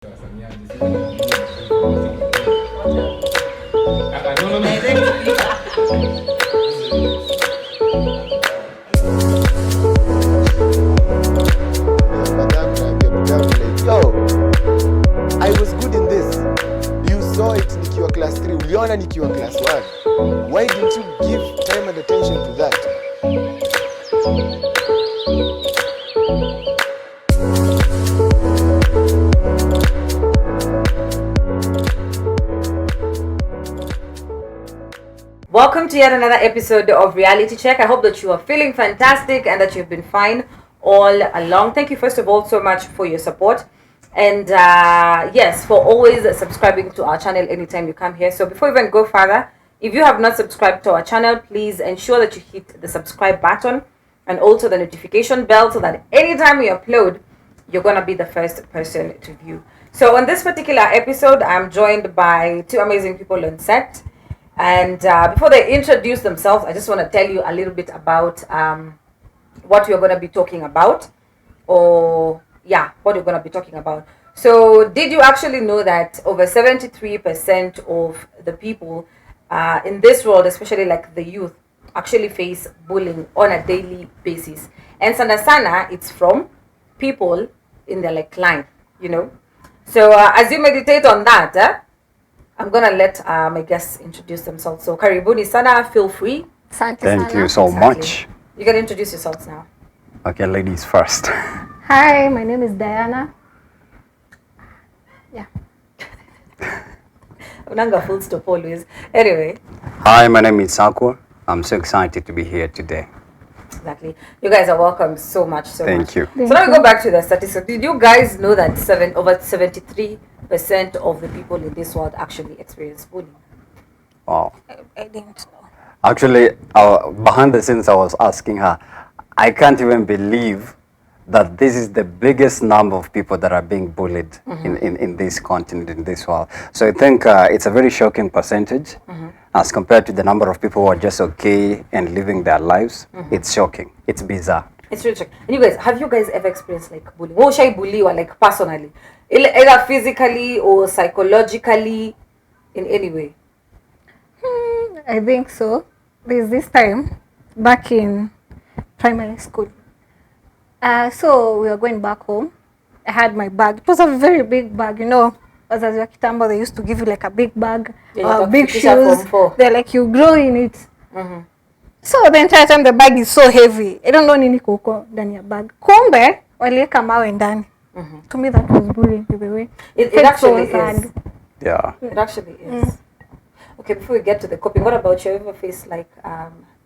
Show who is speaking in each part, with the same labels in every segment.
Speaker 1: Yo, I was good in this. You saw it nikiwa class 3. Uliona nikiwa class 1. Why didn't you give time and attention to that?
Speaker 2: Welcome to yet another episode of Reality Check. I hope that you are feeling fantastic and that you've been fine all along. Thank you first of all so much for your support. And yes, for always subscribing to our channel anytime you come here. So before we even go further, if you have not subscribed to our channel, please ensure that you hit the subscribe button and also the notification bell so that anytime we upload, you're going to be the first person to view. So on this particular episode, I'm joined by two amazing people on set. And before they introduce themselves, I just want to tell you a little bit about what we're going to be talking about. What you're going to be talking about. So did you actually know that over 73% of the people in this world, especially like the youth, actually face bullying on a daily basis? And sana it's from people in their like line, you know. So as you meditate on that, I'm gonna let my guests introduce themselves. So karibuni sana, feel free.
Speaker 3: Thank you so much.
Speaker 2: You can introduce yourselves now.
Speaker 3: Okay, ladies first.
Speaker 4: Hi, my name is Diana. Yeah.
Speaker 2: Unanga full stop always. Anyway.
Speaker 3: Hi, my name is Sakwa. I'm so excited to be here today.
Speaker 2: Exactly. You guys are welcome so much.
Speaker 3: Thank you.
Speaker 2: So now we go back to the statistics. Did you guys know that over 73% of the people in this world actually experience bullying?
Speaker 3: Wow.
Speaker 4: I didn't know.
Speaker 3: Actually, behind the scenes, I was asking her, I can't even believe that this is the biggest number of people that are being bullied in this continent, in this world. So I think it's a very shocking percentage as compared to the number of people who are just okay and living their lives. It's shocking. It's bizarre.
Speaker 2: It's really shocking. And you guys, have you guys ever experienced like bullying? What should I bully or like personally? Either physically or psychologically in any way?
Speaker 4: I think so. There's this time back in primary school. So we were going back home. I had my bag. It was a very big bag, you know. As a kitambo, they used to give you like a big bag, big shoes. They're like you grow in it. So the entire time the bag is so heavy. I don't know nini kuko ndani ya bag. Kumbe waliweka mawe ndani. To me that was bullying by the way.
Speaker 2: It actually is.
Speaker 3: Yeah.
Speaker 2: It actually is. Okay, before we get to the coping, what about you? Have you ever faced like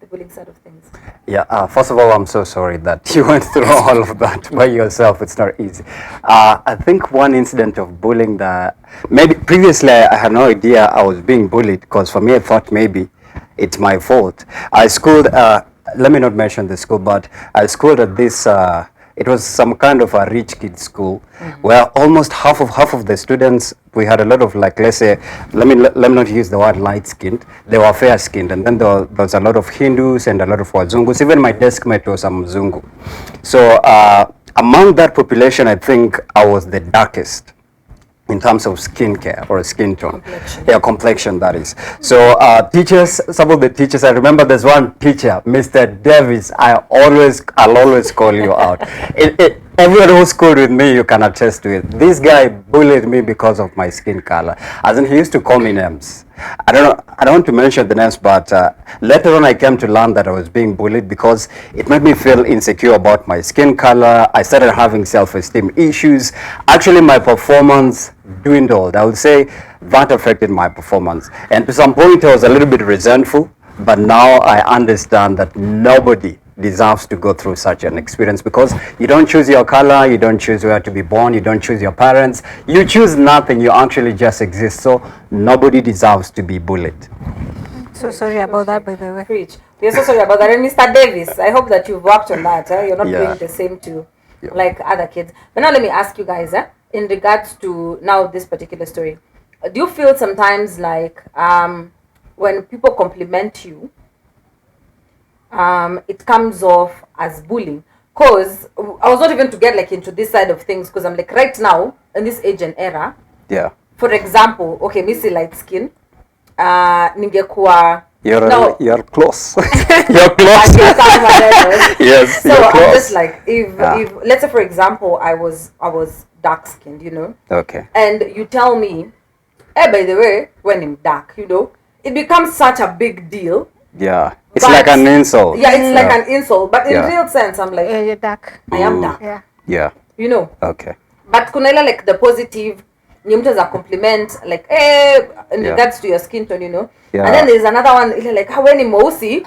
Speaker 2: the bullying side of things?
Speaker 3: Yeah, first of all, I'm so sorry that you went through all of that by yourself. It's not easy. I think one incident of bullying that maybe previously I had no idea I was being bullied, because for me I thought maybe it's my fault. I schooled, let me not mention the school, but I schooled at this, it was some kind of a rich kid school where almost half of the students, we had a lot of like, let's say, let me not use the word light skinned, they were fair skinned, and then there was a lot of Hindus and a lot of Wazungus. Even my desk mate was a Mzungu. So among that population, I think I was the darkest in terms of skincare or skin tone. Complexion that is. So teachers, some of the teachers, I remember there's one teacher, Mr. Davis, I'll always call you out. Everyone who schooled with me, you can attest to it. This guy bullied me because of my skin color. As in, he used to call me names. I don't want to mention the names, but later on I came to learn that I was being bullied because it made me feel insecure about my skin color. I started having self-esteem issues. Actually, my performance dwindled. I would say that affected my performance. And to some point, I was a little bit resentful, but now I understand that nobody deserves to go through such an experience, because you don't choose your color, you don't choose where to be born, you don't choose your parents, you choose nothing, you actually just exist. So nobody deserves to be bullied.
Speaker 4: So sorry about that, by the way.
Speaker 2: Preach. We're so sorry about that. And Mr. Davis, I hope that you've worked on that. You're not doing the same to like other kids. But now let me ask you guys, in regards to now this particular story, do you feel sometimes like when people compliment you, it comes off as bullying? Cause I was not even to get like into this side of things, because I'm like right now in this age and era.
Speaker 3: Yeah.
Speaker 2: For example, okay, Missy light skin. Ningekuwa
Speaker 3: You're close. You're close. Yes.
Speaker 2: So
Speaker 3: you're
Speaker 2: I'm
Speaker 3: close.
Speaker 2: just like, if let's say for example I was dark skinned, you know,
Speaker 3: Okay.
Speaker 2: and you tell me, hey, by the way, when I'm dark, you know, it becomes such a big deal.
Speaker 3: Yeah. It's
Speaker 2: But-
Speaker 3: like an insult.
Speaker 2: Yeah, it's like an insult, but in
Speaker 3: Yeah.
Speaker 2: real sense, I'm like,
Speaker 4: You're dark.
Speaker 2: I am dark,
Speaker 4: Yeah.
Speaker 3: Yeah.
Speaker 2: you know.
Speaker 3: Okay.
Speaker 2: But kuna ile like the positive, ni mtu za compliment, like, in
Speaker 3: Yeah.
Speaker 2: regards to your skin tone, you know.
Speaker 3: Yeah.
Speaker 2: And then there's another one ile like, how ni mweusi,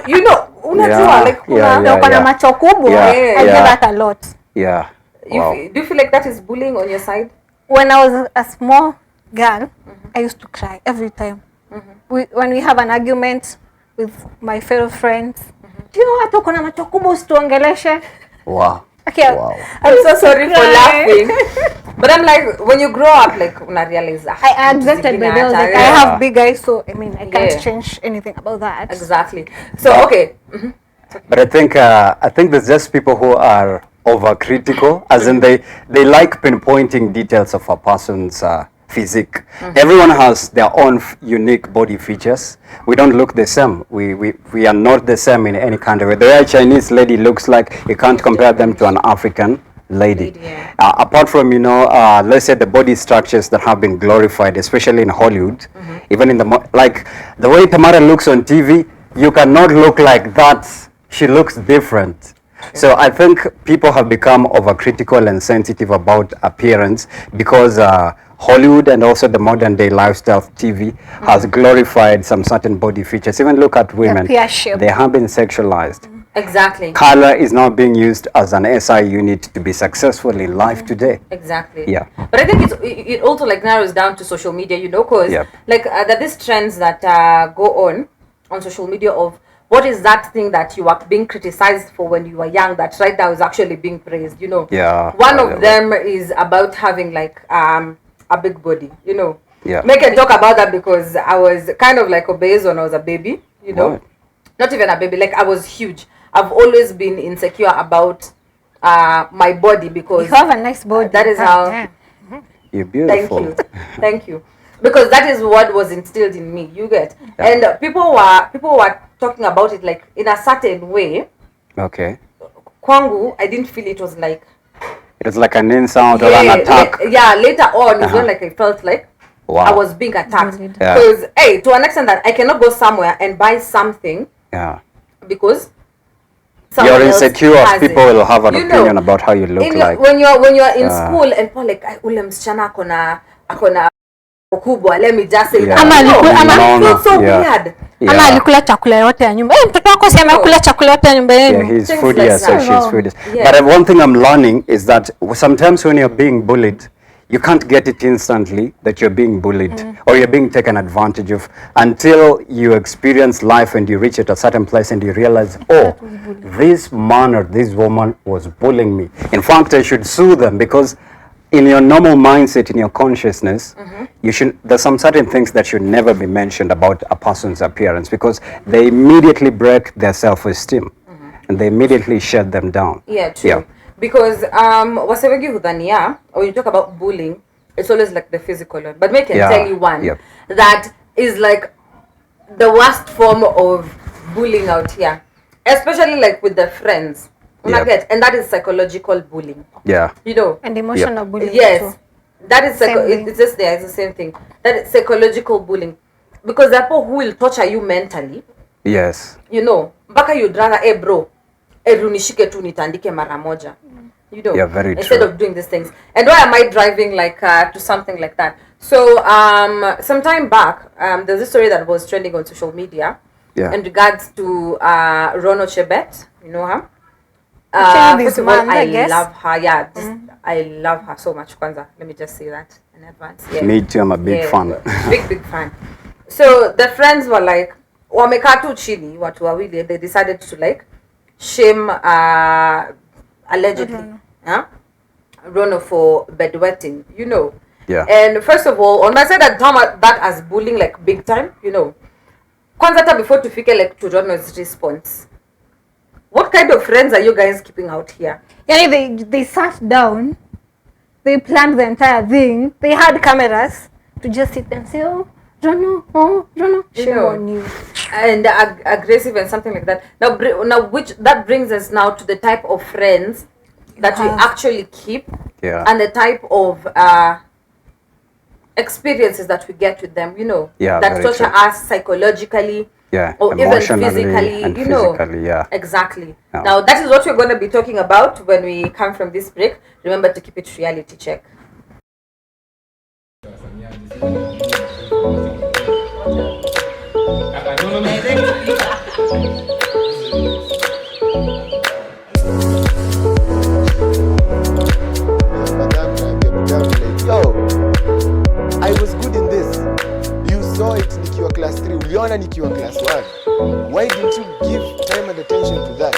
Speaker 2: you know, unajua
Speaker 3: Yeah,
Speaker 2: like kuna,
Speaker 3: yeah,
Speaker 4: Na uko na
Speaker 3: yeah.
Speaker 4: macho kubwa.
Speaker 3: Yeah,
Speaker 4: I
Speaker 3: yeah.
Speaker 4: get that a lot.
Speaker 3: Yeah. Wow.
Speaker 2: do you feel like that is bullying on your side?
Speaker 4: When I was a small girl, I used to cry every time. When we have an argument with my fellow friends, do you know what, uko na macho kubwa usituongeleshe?
Speaker 3: Wow.
Speaker 4: Okay,
Speaker 3: Wow.
Speaker 2: I'm so sorry for
Speaker 4: cry.
Speaker 2: laughing. But I'm like, when you grow up, like, una realize that.
Speaker 4: I accepted, but I was like, I
Speaker 3: Yeah.
Speaker 4: have big eyes, so I mean, I can't
Speaker 2: Yeah.
Speaker 4: change anything about that.
Speaker 2: Exactly. So, okay.
Speaker 3: But I think there's just people who are overcritical, as in they like pinpointing details of a person's physique. Everyone has their own unique body features. We don't look the same. We are not the same in any country. The way a Chinese lady looks like, you can't compare them to an African lady.
Speaker 2: Yeah.
Speaker 3: Apart from, let's say the body structures that have been glorified, especially in Hollywood, even in like the way Tamara looks on TV, you cannot look like that. She looks different. So I think people have become overcritical and sensitive about appearance because Hollywood and also the modern day lifestyle of TV has glorified some certain body features. Even look at women,
Speaker 4: pear shape.
Speaker 3: they have been sexualized.
Speaker 2: Exactly.
Speaker 3: Color is now being used as an SI unit to be successful in life today.
Speaker 2: Exactly.
Speaker 3: Yeah.
Speaker 2: But I think it also like narrows down to social media, you know, because
Speaker 3: Yep.
Speaker 2: like that these trends that go on social media of what is that thing that you are being criticized for when you were young that right now is actually being praised, you know.
Speaker 3: Yeah,
Speaker 2: One
Speaker 3: really.
Speaker 2: of them is about having like a big body, you know.
Speaker 3: Yeah.
Speaker 2: Make a talk about that because I was kind of like obese when I was a baby, you know.
Speaker 3: Right.
Speaker 2: Not even a baby, like I was huge. I've always been insecure about my body because
Speaker 4: You have a nice body.
Speaker 2: that is how.
Speaker 4: Yeah.
Speaker 3: You're
Speaker 2: Thank
Speaker 3: beautiful.
Speaker 2: you, thank you, because that is what was instilled in me. You get,
Speaker 3: Yeah.
Speaker 2: and people were talking about it like in a certain way.
Speaker 3: Okay.
Speaker 2: Kwangu, I didn't feel it was like
Speaker 3: It was like an insult or an attack.
Speaker 2: Later on is
Speaker 3: Uh-huh.
Speaker 2: when like I felt like
Speaker 3: Wow.
Speaker 2: I was being attacked
Speaker 4: Bullied.
Speaker 3: Yeah.
Speaker 2: because hey, to an extent that I cannot go somewhere and buy something
Speaker 3: Yeah.
Speaker 2: because
Speaker 3: You're
Speaker 2: someone else
Speaker 3: insecure.
Speaker 2: has
Speaker 3: People
Speaker 2: it.
Speaker 3: will have an
Speaker 2: You know,
Speaker 3: opinion about how you look
Speaker 2: in
Speaker 3: like.
Speaker 2: when you're in
Speaker 3: Yeah.
Speaker 2: school and people like "Ay, ule msichana akona kubwa, let me just say
Speaker 3: Yeah.
Speaker 2: that.
Speaker 4: Ama
Speaker 2: No,
Speaker 4: aliku- ama
Speaker 2: it
Speaker 3: no,
Speaker 2: feels so
Speaker 3: yeah.
Speaker 2: weird.
Speaker 4: Ama
Speaker 3: Yeah.
Speaker 4: alikula chakula yote ya nyumba. Mtoto wako si amekula chakula yote ya nyumba
Speaker 3: Yeah,
Speaker 4: yenu.
Speaker 3: he's
Speaker 2: Things
Speaker 3: foodie,
Speaker 2: like
Speaker 3: so
Speaker 2: that.
Speaker 3: she's foodie.
Speaker 2: Yeah.
Speaker 3: But one thing I'm learning is that sometimes when you're being bullied, you can't get it instantly that you're being bullied or you're being taken advantage of until you experience life and you reach at a certain place and you realize, oh, this man or this woman was bullying me. In fact, I should sue them because in your normal mindset, in your consciousness, there's some certain things that should never be mentioned about a person's appearance because they immediately break their self-esteem and they immediately shut them down.
Speaker 2: Yeah, true. Because wase wengi hudhania when you talk about bullying, it's always like the physical one. But me can
Speaker 3: Yeah,
Speaker 2: tell you one
Speaker 3: yep.
Speaker 2: that is like the worst form of bullying out here, especially like with the friends. Una
Speaker 3: Yep.
Speaker 2: get? And that is psychological bullying.
Speaker 3: Yeah.
Speaker 2: You know.
Speaker 4: And emotional bullying
Speaker 2: Yes,
Speaker 4: too.
Speaker 2: that is
Speaker 4: Same thing.
Speaker 2: it's just there. It's the same thing. That is psychological bullying, because there are people who will torture you mentally.
Speaker 3: Yes.
Speaker 2: You know, mpaka you'd rather, hey bro, runishike tu nitandike mara moja. You know,
Speaker 3: Yeah, very
Speaker 2: instead
Speaker 3: true.
Speaker 2: of doing these things. And why am I driving like to something like that? So some time back, there's a story that was trending on social media
Speaker 3: Yeah.
Speaker 2: in regards to Rono Chebet. You know her?
Speaker 4: Actually, this
Speaker 2: First of all,
Speaker 4: month, I
Speaker 2: I
Speaker 4: guess.
Speaker 2: love her. Yeah, I love her so much. Kwanza, let me just say that in advance. Yeah.
Speaker 3: Me too, I'm a big
Speaker 2: Yeah,
Speaker 3: fan.
Speaker 2: big fan. So the friends were like, wamekaa tu chini watu wawili, they decided to like shame allegedly Rono for bedwetting, you know.
Speaker 3: Yeah.
Speaker 2: And first of all, on my side, I term that as bullying like big time, you know. Kwanza hata before tufike like to Rono's response, What kind of friends are you guys keeping out here?
Speaker 4: Yeah, they sat down, they planned the entire thing. They had cameras to just sit and say, oh, Rono,
Speaker 2: You
Speaker 4: shame
Speaker 2: know.
Speaker 4: on you.
Speaker 2: And aggressive and something like that. Now, which that brings us now to the type of friends that we actually keep,
Speaker 3: Yeah.
Speaker 2: and the type of experiences that we get with them. You know,
Speaker 3: Yeah,
Speaker 2: that
Speaker 3: very
Speaker 2: torture
Speaker 3: true.
Speaker 2: us psychologically,
Speaker 3: Yeah,
Speaker 2: or even
Speaker 3: emotionally
Speaker 2: physically.
Speaker 3: and
Speaker 2: You know,
Speaker 3: physically, yeah.
Speaker 2: exactly.
Speaker 3: Yeah.
Speaker 2: Now, that is what we're going to be talking about when we come from this break. Remember to keep it reality check.
Speaker 1: Yo, I was good in this. You saw it nikiwa class 3. Uliona nikiwa class 1. Why didn't you give time and attention to that?